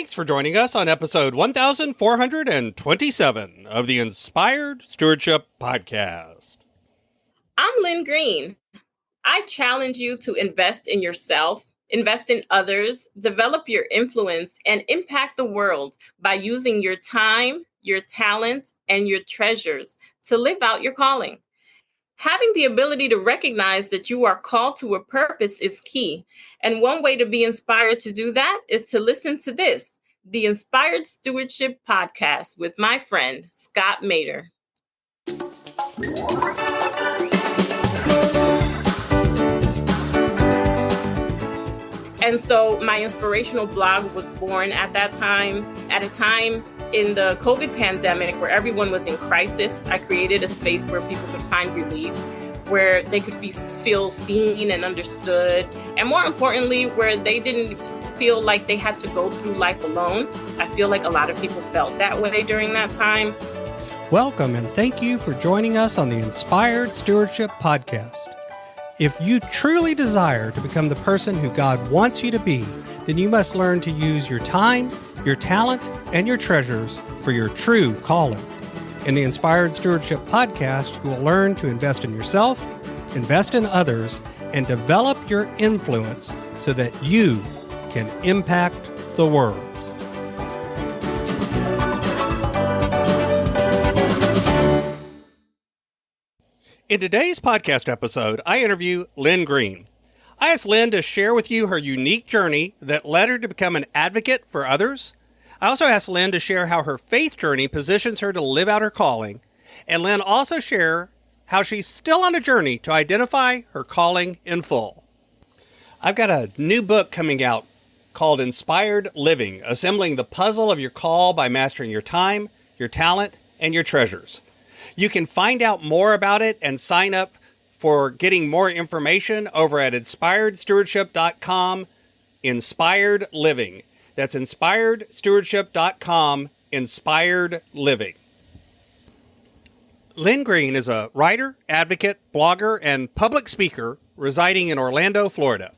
Thanks for joining us on episode 1427 of the Inspired Stewardship Podcast. I'm Lin Green. I challenge you to invest in yourself, invest in others, develop your influence, and impact the world by using your time, your talent, and your treasures to live out your calling. Having the ability to recognize that you are called to a purpose is key. And one way to be inspired to do that is to listen to this, the Inspired Stewardship Podcast with my friend, Scott Mater. And so my inspirational blog was born at that time, at a time in the COVID pandemic where everyone was in crisis. I created a space where people could find relief, where they could feel seen and understood, and more importantly, where they didn't feel like they had to go through life alone. I feel like a lot of people felt that way during that time. Welcome and thank you for joining us on the Inspired Stewardship Podcast. If you truly desire to become the person who God wants you to be, then you must learn to use your time, your talent, and your treasures for your true calling. In the Inspired Stewardship Podcast, you will learn to invest in yourself, invest in others, and develop your influence so that you can impact the world. In today's podcast episode, I interview Lin Green. I asked Lin to share with you her unique journey that led her to become an advocate for others. I also asked Lin to share how her faith journey positions her to live out her calling. And Lin also share how she's still on a journey to identify her calling in full. I've got a new book coming out called Inspired Living, Assembling the Puzzle of Your Call by Mastering Your Time, Your Talent, and Your Treasures. You can find out more about it and sign up for getting more information over at inspiredstewardship.com, Inspired Living. That's inspiredstewardship.com, Inspired Living. Lin Green is a writer, advocate, blogger, and public speaker residing in Orlando, Florida.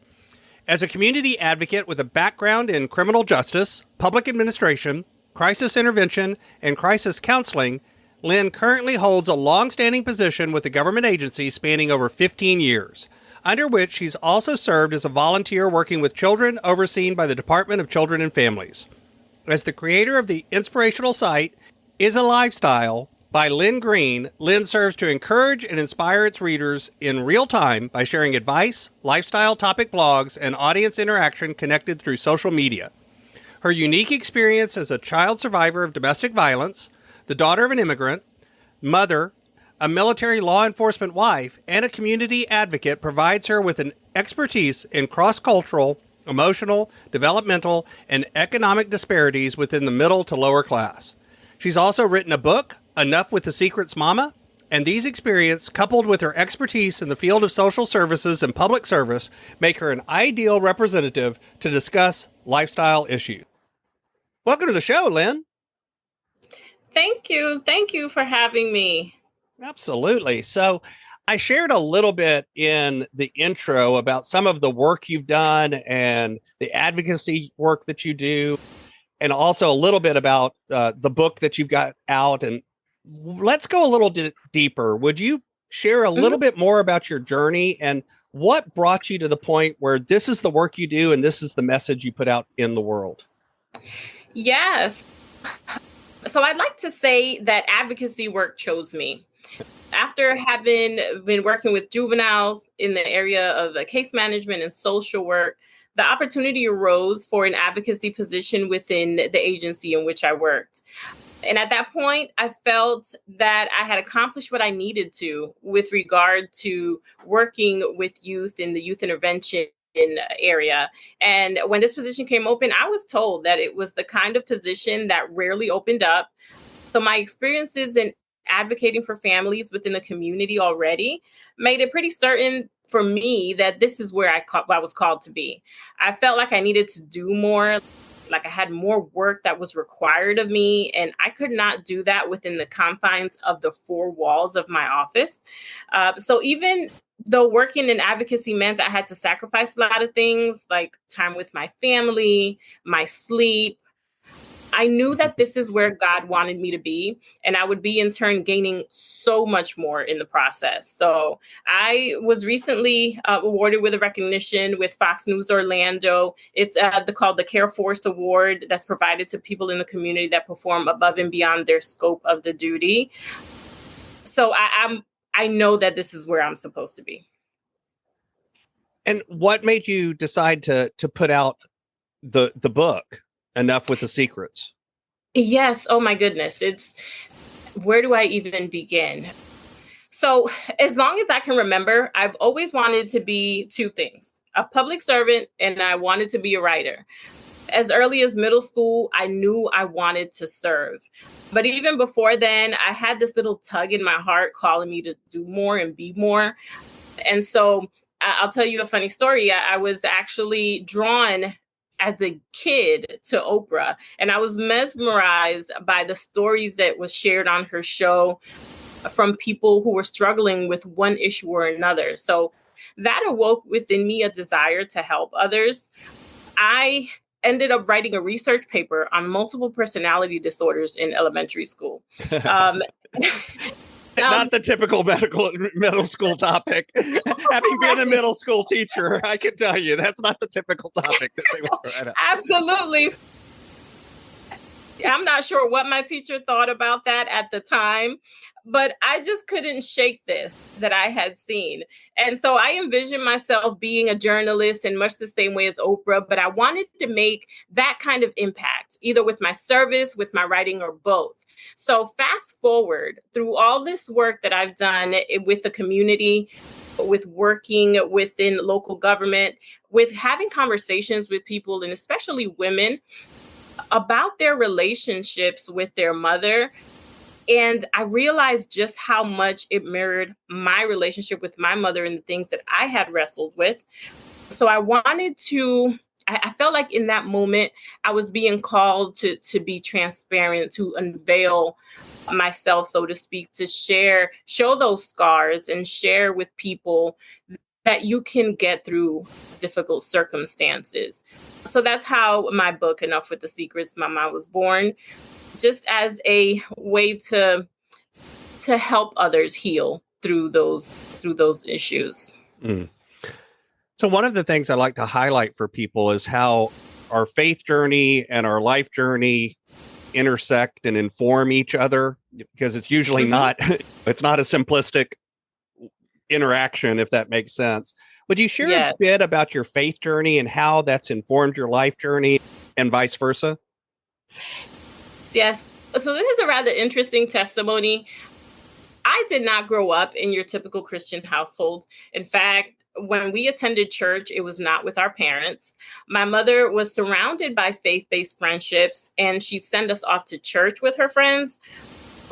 As a community advocate with a background in criminal justice, public administration, crisis intervention, and crisis counseling, Lin currently holds a long-standing position with a government agency spanning over 15 years, under which she's also served as a volunteer working with children overseen by the Department of Children and Families. As the creator of the inspirational site Is a Lifestyle by Lin Green, Lin serves to encourage and inspire its readers in real time by sharing advice, lifestyle topic blogs, and audience interaction connected through social media. Her unique experience as a child survivor of domestic violence, the daughter of an immigrant, mother, a military law enforcement wife, and a community advocate provides her with an expertise in cross-cultural, emotional, developmental, and economic disparities within the middle to lower class. She's also written a book, Enough with the Secrets Mama, and these experiences, coupled with her expertise in the field of social services and public service, make her an ideal representative to discuss lifestyle issues. Welcome to the show, Lin. Thank you. Thank you for having me. Absolutely. So I shared a little bit in the intro about some of the work you've done and the advocacy work that you do, and also a little bit about the book that you've got out. And let's go a little deeper. Would you share a little bit more about your journey and what brought you to the point where this is the work you do and this is the message you put out in the world? Yes. So I'd like to say that advocacy work chose me. After having been working with juveniles in the area of case management and social work, the opportunity arose for an advocacy position within the agency in which I worked. And at that point, I felt that I had accomplished what I needed to with regard to working with youth in the youth intervention area. And when this position came open, I was told that it was the kind of position that rarely opened up. So my experiences in advocating for families within the community already made it pretty certain for me that this is where I was called to be. I felt like I needed to do more, like I had more work that was required of me, and I could not do that within the confines of the four walls of my office. So even though working in advocacy meant I had to sacrifice a lot of things, like time with my family, my sleep, I knew that this is where God wanted me to be, and I would be in turn gaining so much more in the process. So I was recently awarded with a recognition with Fox News Orlando. It's called the Care Force Award that's provided to people in the community that perform above and beyond their scope of the duty. So I know that this is where I'm supposed to be. And what made you decide to put out the book, Enough with the Secrets? Yes. Oh my goodness. Where do I even begin? So as long as I can remember, I've always wanted to be two things: a public servant, and I wanted to be a writer. As early as middle school, I knew I wanted to serve. But even before then, I had this little tug in my heart calling me to do more and be more. And so I'll tell you a funny story. I was actually drawn as a kid to Oprah, and I was mesmerized by the stories that was shared on her show from people who were struggling with one issue or another. So that awoke within me a desire to help others. I ended up writing a research paper on multiple personality disorders in elementary school. Not the typical middle school topic. Having been a middle school teacher, I can tell you that's not the typical topic that they would write up. Absolutely. I'm not sure what my teacher thought about that at the time, but I just couldn't shake this that I had seen. And so I envisioned myself being a journalist in much the same way as Oprah, but I wanted to make that kind of impact, either with my service, with my writing, or both. So fast forward through all this work that I've done with the community, with working within local government, with having conversations with people, and especially women, about their relationships with their mother. And I realized just how much it mirrored my relationship with my mother and the things that I had wrestled with. So I felt like in that moment, I was being called to be transparent, to unveil myself, so to speak, to show those scars and share with people that you can get through difficult circumstances. So that's how my book, Enough with the Secrets, Mama, was born, just as a way to help others heal through those issues. Mm. So one of the things I like to highlight for people is how our faith journey and our life journey intersect and inform each other, because it's usually it's not a simplistic interaction, if that makes sense. Would you share a bit about your faith journey and how that's informed your life journey and vice versa? Yes. So this is a rather interesting testimony. I did not grow up in your typical Christian household. In fact, when we attended church, it was not with our parents. My mother was surrounded by faith-based friendships, and she sent us off to church with her friends.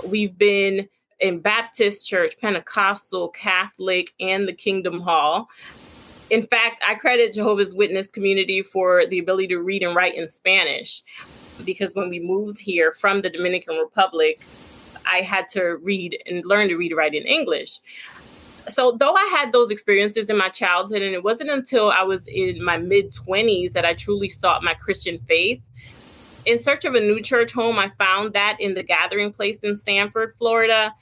We've been in Baptist church, Pentecostal, Catholic, and the Kingdom Hall. In fact, I credit Jehovah's Witness community for the ability to read and write in Spanish, because when we moved here from the Dominican Republic, I had to read and learn to read and write in English. So though I had those experiences in my childhood, and it wasn't until I was in my mid-20s that I truly sought my Christian faith. In search of a new church home, I found that in the Gathering Place in Sanford, Florida.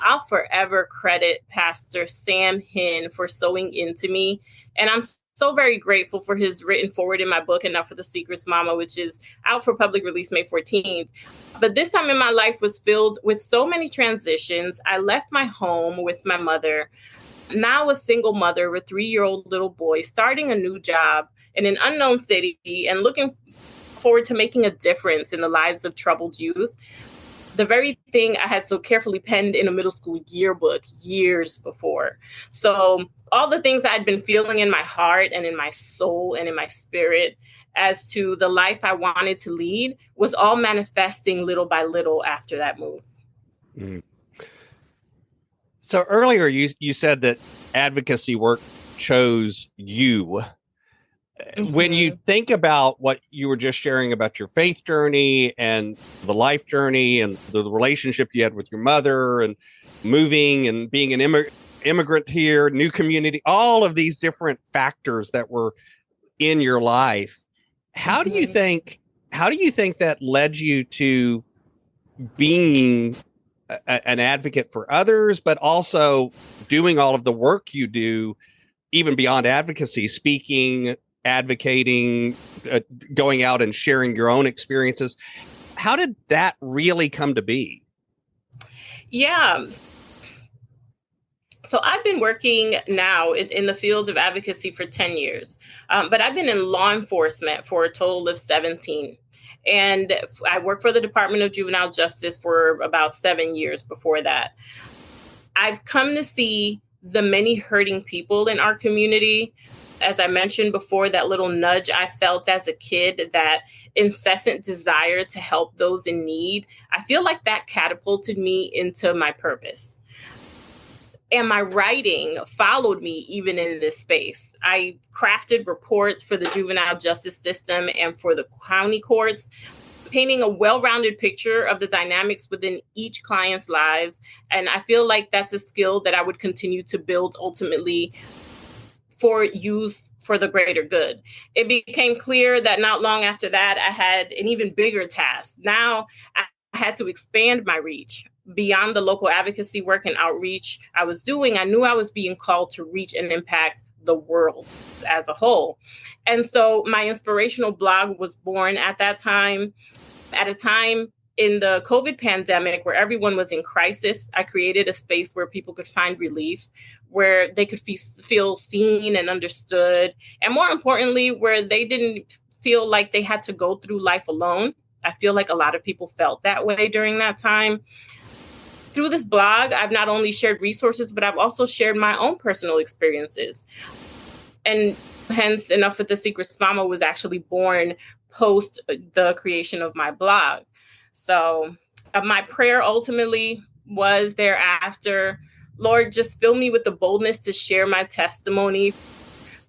I'll forever credit Pastor Sam Hinn for sowing into me. And I'm so very grateful for his written forward in my book, Enough for the Secrets, Mama, which is out for public release May 14th. But this time in my life was filled with so many transitions. I left my home with my mother, now a single mother with a 3-year-old little boy, starting a new job in an unknown city and looking forward to making a difference in the lives of troubled youth. The very thing I had so carefully penned in a middle school yearbook years before. So all the things I'd been feeling in my heart and in my soul and in my spirit as to the life I wanted to lead was all manifesting little by little after that move. Mm. So earlier you said that advocacy work chose you. When you think about what you were just sharing about your faith journey and the life journey and the relationship you had with your mother and moving and being an immigrant here, new community, all of these different factors that were in your life, how do you think How do you think that led you to being an advocate for others, but also doing all of the work you do, even beyond advocacy, speaking, advocating, going out and sharing your own experiences? How did that really come to be? Yeah. So I've been working now in the field of advocacy for 10 years, but I've been in law enforcement for a total of 17. And I worked for the Department of Juvenile Justice for about 7 years before that. I've come to see the many hurting people in our community. As I mentioned before, that little nudge I felt as a kid, that incessant desire to help those in need, I feel like that catapulted me into my purpose. And my writing followed me even in this space. I crafted reports for the juvenile justice system and for the county courts, painting a well-rounded picture of the dynamics within each client's lives. And I feel like that's a skill that I would continue to build ultimately for use for the greater good. It became clear that not long after that, I had an even bigger task. Now I had to expand my reach beyond the local advocacy work and outreach I was doing. I knew I was being called to reach and impact the world as a whole. And so my inspirational blog was born at that time. At a time in the COVID pandemic where everyone was in crisis, I created a space where people could find relief, where they could feel seen and understood, and more importantly, where they didn't feel like they had to go through life alone. I feel like a lot of people felt that way during that time. Through this blog, I've not only shared resources, but I've also shared my own personal experiences. And hence, Enough with the Secrets Mama was actually born post the creation of my blog. So my prayer ultimately was thereafter, Lord, just fill me with the boldness to share my testimony,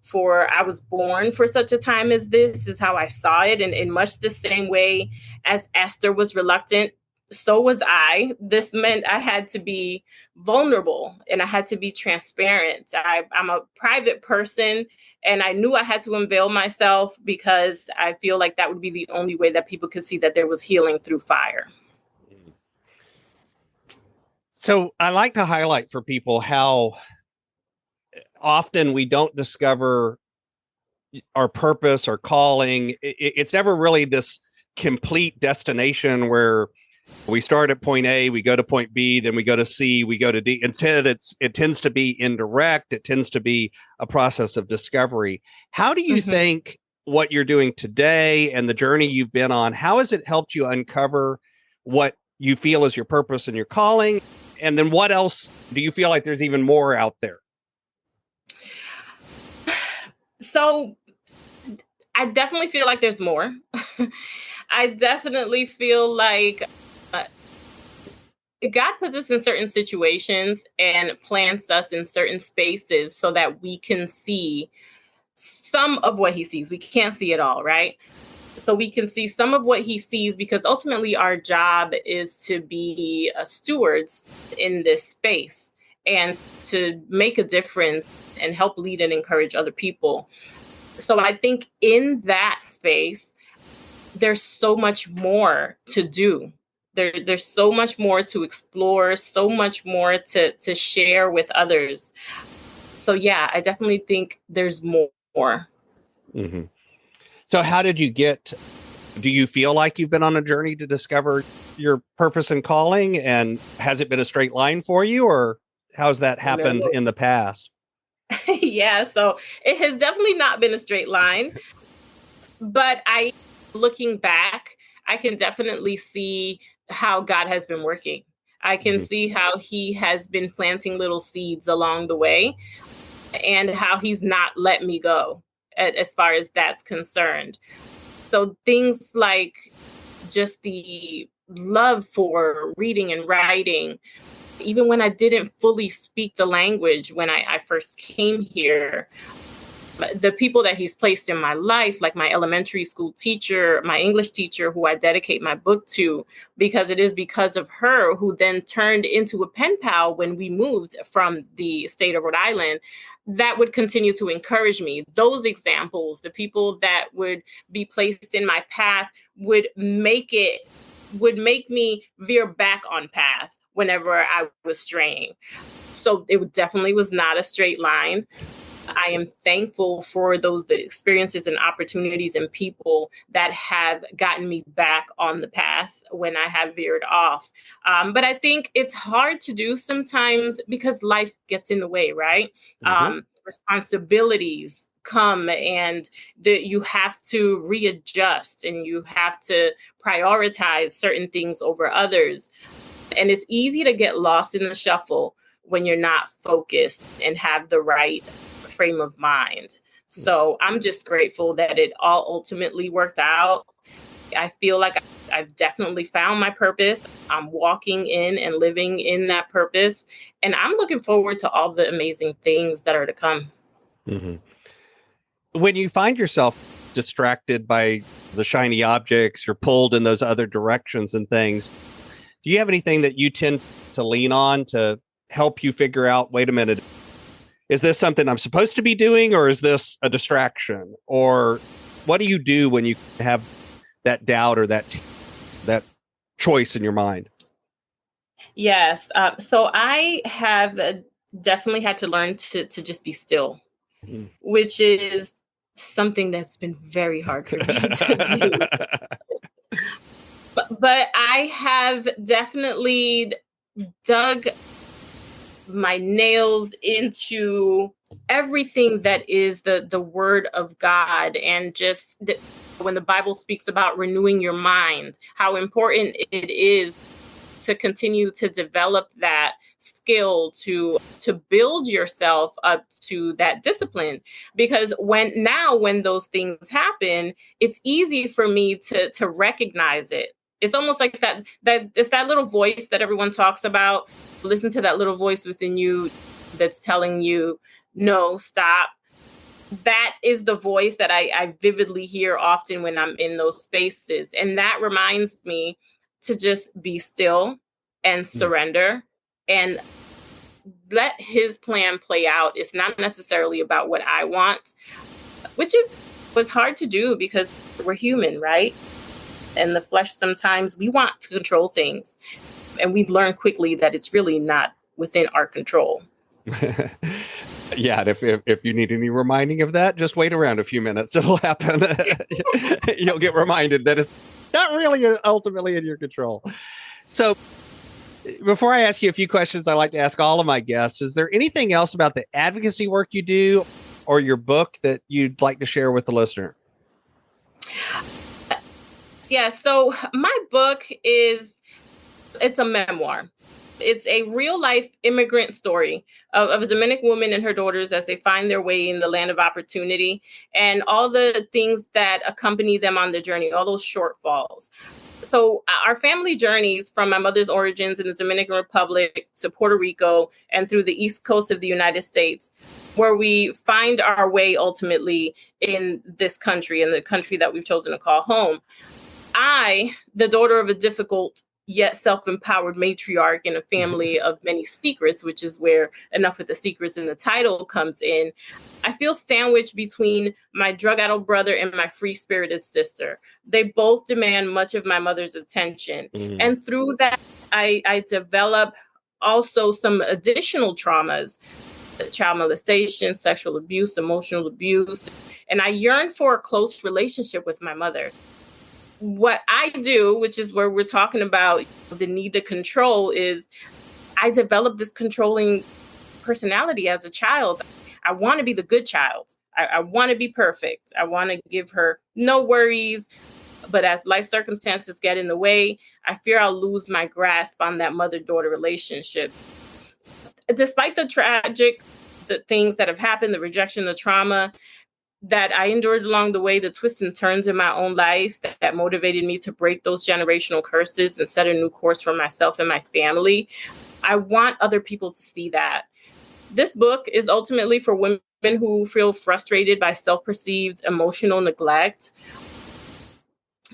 for I was born for such a time as this, is how I saw it. And in much the same way as Esther was reluctant, so was I. This meant I had to be vulnerable and I had to be transparent. I'm a private person, and I knew I had to unveil myself because I feel like that would be the only way that people could see that there was healing through fire. So I like to highlight for people how often we don't discover our purpose or calling. It's never really this complete destination where we start at point A, we go to point B, then we go to C, we go to D. Instead, it tends to be indirect. It tends to be a process of discovery. How do you think what you're doing today and the journey you've been on, how has it helped you uncover what you feel is your purpose and your calling? And then what else do you feel like there's even more out there? So I definitely feel like there's more. I definitely feel like God puts us in certain situations and plants us in certain spaces so that we can see some of what he sees. We can't see it all, right? So we can see some of what he sees, because ultimately our job is to be stewards in this space and to make a difference and help lead and encourage other people. So I think in that space, there's so much more to do. There's so much more to explore, so much more to share with others. So yeah, I definitely think there's more. Mm-hmm. So how did you do you feel like you've been on a journey to discover your purpose and calling? And has it been a straight line for you, or how's that happened in the past? Yeah, so it has definitely not been a straight line, but looking back, I can definitely see how God has been working. I can see how he has been planting little seeds along the way and how he's not let me go as far as that's concerned. So things like just the love for reading and writing, even when I didn't fully speak the language when I first came here, the people that he's placed in my life, like my elementary school teacher, my English teacher, who I dedicate my book to, because it is because of her, who then turned into a pen pal when we moved from the state of Rhode Island. that would continue to encourage me. Those examples, the people that would be placed in my path would make me veer back on path whenever I was straying. So it definitely was not a straight line. I am thankful for the experiences and opportunities and people that have gotten me back on the path when I have veered off. But I think it's hard to do sometimes because life gets in the way, right? Responsibilities come and you have to readjust and you have to prioritize certain things over others. And it's easy to get lost in the shuffle when you're not focused and have the right frame of mind. So I'm just grateful that it all ultimately worked out. I feel like I've definitely found my purpose. I'm walking in and living in that purpose. And I'm looking forward to all the amazing things that are to come. Mm-hmm. When you find yourself distracted by the shiny objects or pulled in those other directions and things, do you have anything that you tend to lean on to help you figure out, wait a minute, is this something I'm supposed to be doing, or is this a distraction? Or what do you do when you have that doubt or that choice in your mind? Yes. So I have definitely had to learn to just be still, which is something that's been very hard for me to do. But I have definitely dug my nails into everything that is the word of God, and just when the Bible speaks about renewing your mind, how important it is to continue to develop that skill to build yourself up to that discipline. Because when those things happen, it's easy for me to recognize it. It's almost like that it's that little voice that everyone talks about. Listen to that little voice within you that's telling you, no, stop. That is the voice that I vividly hear often when I'm in those spaces. And that reminds me to just be still and surrender and let his plan play out. It's not necessarily about what I want, which was hard to do because we're human, right? And the flesh, sometimes we want to control things, and we learn quickly that it's really not within our control. Yeah, and if you need any reminding of that, just wait around a few minutes. It'll happen. You'll get reminded that it's not really ultimately in your control. So before I ask you a few questions I like to ask all of my guests, is there anything else about the advocacy work you do or your book that you'd like to share with the listener? Yeah, so my book it's a memoir. It's a real life immigrant story of a Dominican woman and her daughters as they find their way in the land of opportunity and all the things that accompany them on the journey, all those shortfalls. So our family journeys from my mother's origins in the Dominican Republic to Puerto Rico and through the East Coast of the United States, where we find our way ultimately in this country, in the country that we've chosen to call home. I, the daughter of a difficult yet self-empowered matriarch in a family of many secrets, which is where enough of the secrets in the title comes in, I feel sandwiched between my drug-addled brother and my free-spirited sister. They both demand much of my mother's attention. And through that, I develop also some additional traumas, child molestation, sexual abuse, emotional abuse, and I yearn for a close relationship with my mother. What I do, which is where we're talking about the need to control, is I developed this controlling personality as a child. I want to be the good child. I want to be perfect. I want to give her no worries. But as life circumstances get in the way, I fear I'll lose my grasp on that mother-daughter relationship. Despite the tragic things that have happened, the rejection, the trauma that I endured along the way, the twists and turns in my own life that motivated me to break those generational curses and set a new course for myself and my family, I want other people to see that. This book is ultimately for women who feel frustrated by self-perceived emotional neglect.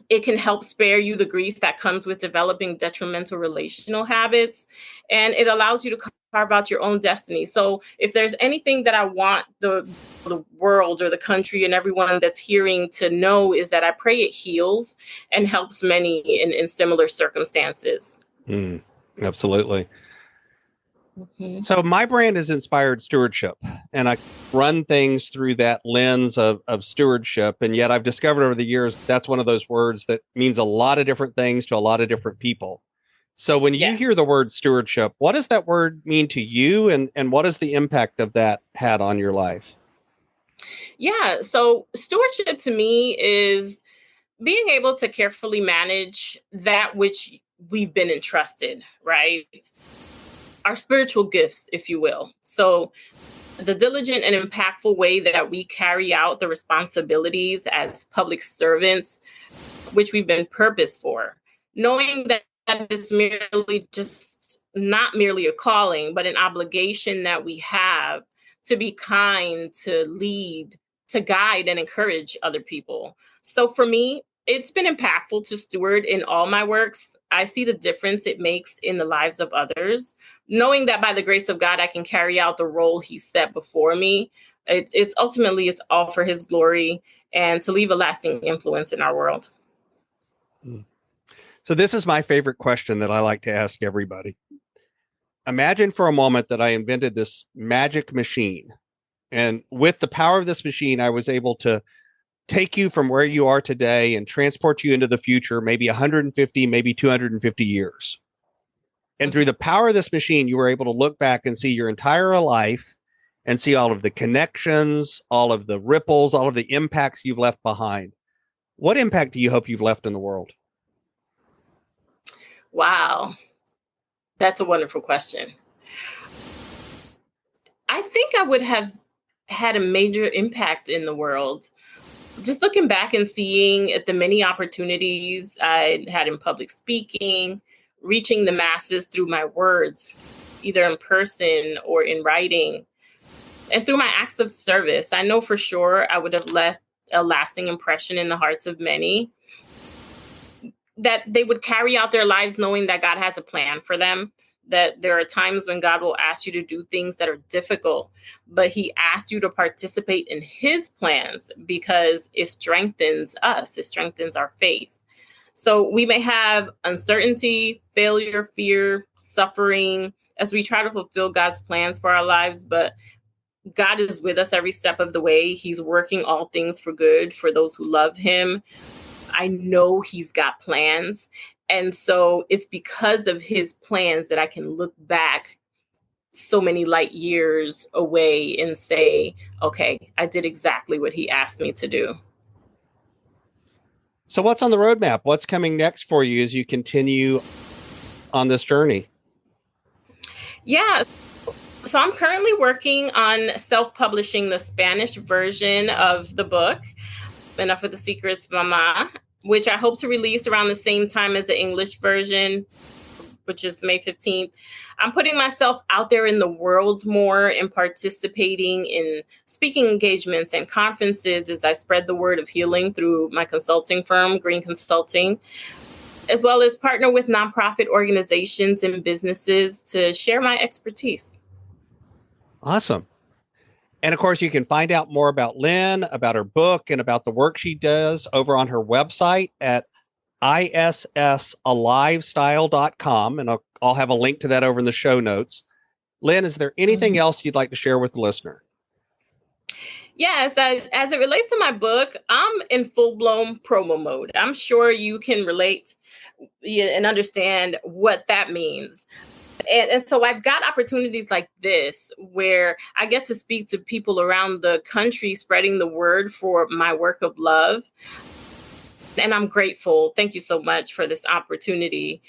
It can help spare you the grief that comes with developing detrimental relational habits, and it allows you to carve out your own destiny. So if there's anything that I want the world or the country and everyone that's hearing to know, is that I pray it heals and helps many in similar circumstances. Absolutely. Mm-hmm. So my brand is Inspired Stewardship, and I run things through that lens of stewardship. And yet I've discovered over the years, that's one of those words that means a lot of different things to a lot of different people. So when you Yes. hear the word stewardship, what does that word mean to you? And what is the impact of that had on your life? Yeah. So stewardship to me is being able to carefully manage that which we've been entrusted, right? Our spiritual gifts, if you will. So the diligent and impactful way that we carry out the responsibilities as public servants, which we've been purposed for, knowing that it's merely just not merely a calling, but an obligation that we have to be kind, to lead, to guide and encourage other people. So for me, it's been impactful to steward in all my works. I see the difference it makes in the lives of others, knowing that by the grace of God, I can carry out the role he set before me. It's ultimately, it's all for his glory and to leave a lasting influence in our world. So this is my favorite question that I like to ask everybody. Imagine for a moment that I invented this magic machine. And with the power of this machine, I was able to take you from where you are today and transport you into the future, maybe 150, maybe 250 years. And through the power of this machine, you were able to look back and see your entire life and see all of the connections, all of the ripples, all of the impacts you've left behind. What impact do you hope you've left in the world? Wow. That's a wonderful question. I think I would have had a major impact in the world. Just looking back and seeing the many opportunities I had in public speaking, reaching the masses through my words, either in person or in writing, and through my acts of service, I know for sure I would have left a lasting impression in the hearts of many, that they would carry out their lives knowing that God has a plan for them, that there are times when God will ask you to do things that are difficult, but he asked you to participate in his plans because it strengthens us. It strengthens our faith. So we may have uncertainty, failure, fear, suffering as we try to fulfill God's plans for our lives, but God is with us every step of the way. He's working all things for good for those who love him. I know he's got plans. And so it's because of his plans that I can look back so many light years away and say, okay, I did exactly what he asked me to do. So what's on the roadmap? What's coming next for you as you continue on this journey? Yeah. So I'm currently working on self-publishing the Spanish version of the book, Enough with the Secrets, Mama, which I hope to release around the same time as the English version, which is May 15th. I'm putting myself out there in the world more and participating in speaking engagements and conferences as I spread the word of healing through my consulting firm, Green Consulting, as well as partner with nonprofit organizations and businesses to share my expertise. Awesome. And of course, you can find out more about Lin, about her book, and about the work she does over on her website at issalivestyle.com. And I'll have a link to that over in the show notes. Lin, is there anything else you'd like to share with the listener? Yes, as it relates to my book, I'm in full-blown promo mode. I'm sure you can relate and understand what that means. And so I've got opportunities like this where I get to speak to people around the country, spreading the word for my work of love. And I'm grateful. Thank you so much for this opportunity.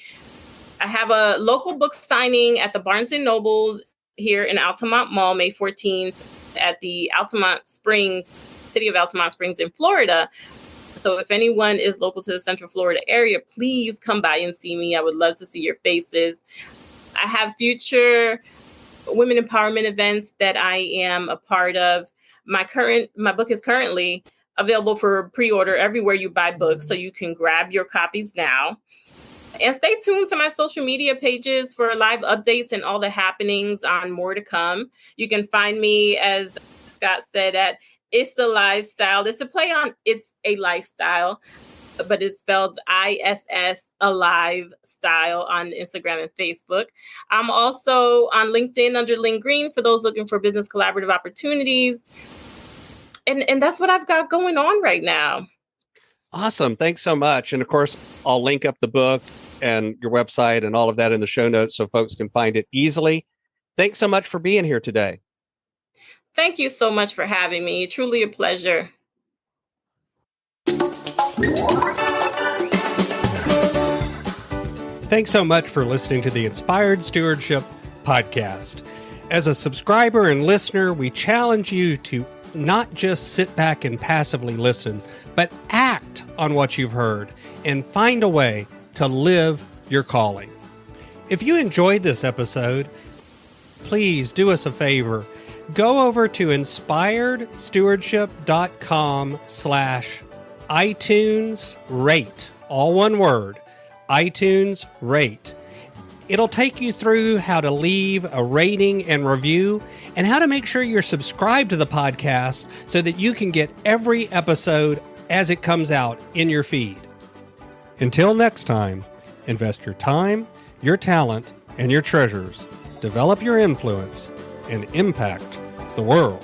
I have a local book signing at the Barnes & Noble here in Altamont Mall, May 14th at the Altamont Springs, city of Altamont Springs in Florida. So if anyone is local to the Central Florida area, please come by and see me. I would love to see your faces. I have future women empowerment events that I am a part of. My book is currently available for pre-order everywhere you buy books, so you can grab your copies now. And stay tuned to my social media pages for live updates and all the happenings on more to come. You can find me, as Scott said, at It's the Lifestyle. It's a play on It's a Lifestyle, but it's spelled ISS Alive Style on Instagram and Facebook. I'm also on LinkedIn under Lin Green for those looking for business collaborative opportunities. And that's what I've got going on right now. Awesome. Thanks so much. And of course, I'll link up the book and your website and all of that in the show notes so folks can find it easily. Thanks so much for being here today. Thank you so much for having me. Truly a pleasure. Thanks so much for listening to the Inspired Stewardship podcast. As a subscriber and listener, we challenge you to not just sit back and passively listen, but act on what you've heard and find a way to live your calling. If you enjoyed this episode, please do us a favor. Go over to inspiredstewardship.com/iTunes rate, all one word, iTunes rate. It'll take you through how to leave a rating and review and how to make sure you're subscribed to the podcast so that you can get every episode as it comes out in your feed. Until next time, invest your time, your talent, and your treasures. Develop your influence and impact the world.